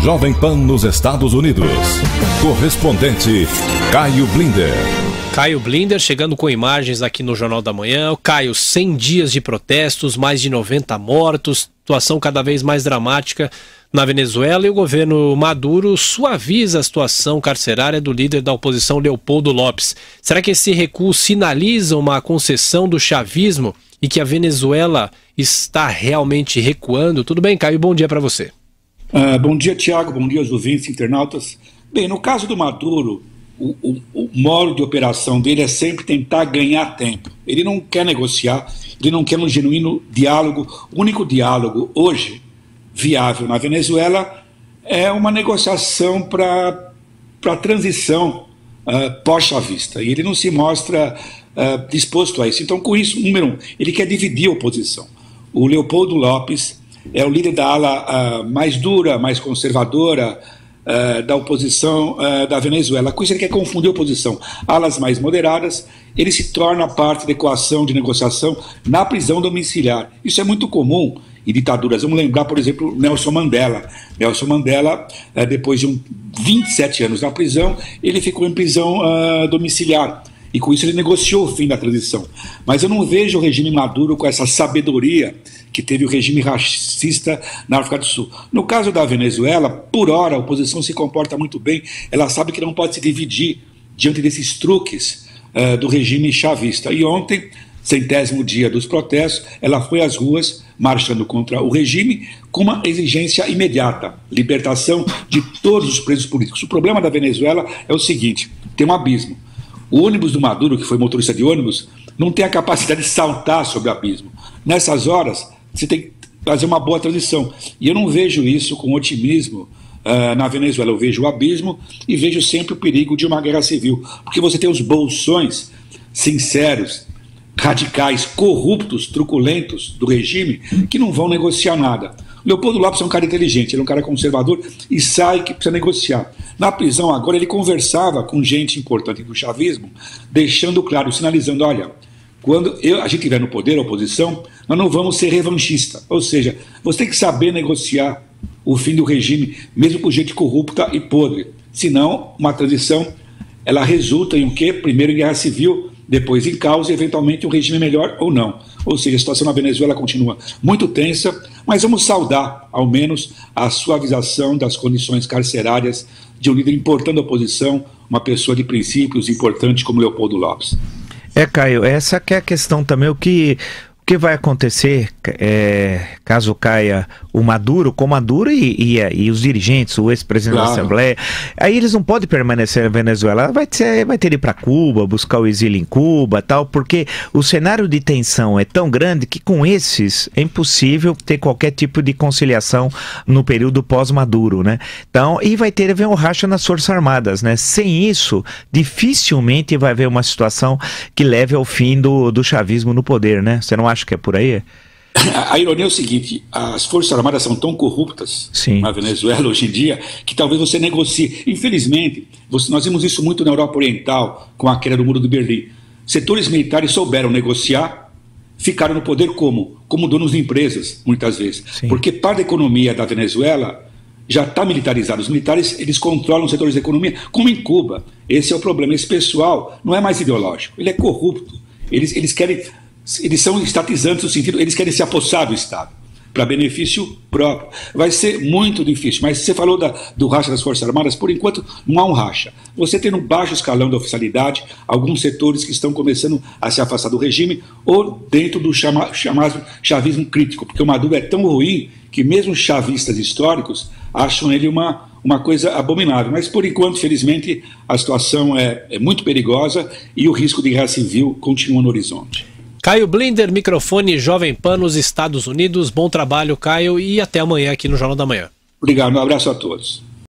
Jovem Pan nos Estados Unidos. Correspondente Caio Blinder. Caio Blinder chegando com imagens aqui no Jornal da Manhã. Caio, 100 dias de protestos, mais de 90 mortos, situação cada vez mais dramática na Venezuela, e o governo Maduro suaviza a situação carcerária do líder da oposição, Leopoldo López. Será que esse recuo sinaliza uma concessão do chavismo e que a Venezuela está realmente recuando? Tudo bem, Caio? Bom dia para você. Bom dia, Tiago. Bom dia aos ouvintes internautas. Bem, no caso do Maduro, o modo de operação dele é sempre tentar ganhar tempo. Ele não quer negociar, ele não quer um genuíno diálogo. O único diálogo hoje viável na Venezuela é uma negociação para a transição pós-chavista. E ele não se mostra disposto a isso. Então, com isso, número um, ele quer dividir a oposição. O Leopoldo López é o líder da ala mais dura, mais conservadora da oposição da Venezuela. Com isso ele quer confundir a oposição. Alas mais moderadas, ele se torna parte da equação de negociação na prisão domiciliar. Isso é muito comum em ditaduras. Vamos lembrar, por exemplo, Nelson Mandela. Nelson Mandela, depois de 27 anos na prisão, ele ficou em prisão domiciliar. E com isso ele negociou o fim da transição. Mas eu não vejo o regime Maduro com essa sabedoria que teve o regime racista na África do Sul. No caso da Venezuela, por hora, a oposição se comporta muito bem. Ela sabe que não pode se dividir diante desses truques do regime chavista. E ontem, 100º dia dos protestos, ela foi às ruas marchando contra o regime com uma exigência imediata: libertação de todos os presos políticos. O problema da Venezuela é o seguinte: tem um abismo. O ônibus do Maduro, que foi motorista de ônibus, não tem a capacidade de saltar sobre o abismo. Nessas horas, você tem que fazer uma boa transição. E eu não vejo isso com otimismo na Venezuela. Eu vejo o abismo e vejo sempre o perigo de uma guerra civil. Porque você tem os bolsões sinceros, radicais, corruptos, truculentos do regime, que não vão negociar nada. Leopoldo López é um cara inteligente, ele é um cara conservador e sabe que precisa negociar. Na prisão agora ele conversava com gente importante do chavismo, deixando claro, sinalizando: olha, quando a gente estiver no poder, a oposição, nós não vamos ser revanchistas. Ou seja, você tem que saber negociar o fim do regime, mesmo com gente corrupta e podre. Senão, uma transição, ela resulta em o quê? Primeiro em guerra civil, depois em caos e eventualmente um regime melhor ou não. Ou seja, a situação na Venezuela continua muito tensa, mas vamos saudar, ao menos, a suavização das condições carcerárias de um líder importante da oposição, uma pessoa de princípios importante como Leopoldo López. Caio, essa que é a questão também, o que vai acontecer caso caia o Maduro, com Maduro e os dirigentes, o ex-presidente da Assembleia, aí eles não podem permanecer na Venezuela, vai ter que ir para Cuba, buscar o exílio em Cuba, tal, porque o cenário de tensão é tão grande que com esses é impossível ter qualquer tipo de conciliação no período pós-Maduro, né? Então, e vai ter um racha nas Forças Armadas, né? Sem isso, dificilmente vai haver uma situação que leve ao fim do chavismo no poder, né? Você não acha que é por aí? A ironia é o seguinte: as Forças Armadas são tão corruptas na Venezuela hoje em dia que talvez você negocie. Infelizmente, nós vimos isso muito na Europa Oriental com a queda do Muro de Berlim. Setores militares souberam negociar, ficaram no poder como donos de empresas, muitas vezes. Sim. Porque parte da economia da Venezuela já está militarizada. Os militares, eles controlam os setores da economia, como em Cuba. Esse é o problema. Esse pessoal não é mais ideológico, ele é corrupto. Eles são estatizantes no sentido, eles querem se apossar do Estado, para benefício próprio. Vai ser muito difícil, mas você falou do racha das Forças Armadas, por enquanto não há um racha. Você tem no baixo escalão da oficialidade alguns setores que estão começando a se afastar do regime, ou dentro do chamado chavismo crítico, porque o Maduro é tão ruim que mesmo chavistas históricos acham ele uma coisa abominável. Mas por enquanto, felizmente, a situação é muito perigosa e o risco de guerra civil continua no horizonte. Caio Blinder, microfone Jovem Pan nos Estados Unidos. Bom trabalho, Caio, e até amanhã aqui no Jornal da Manhã. Obrigado, um abraço a todos.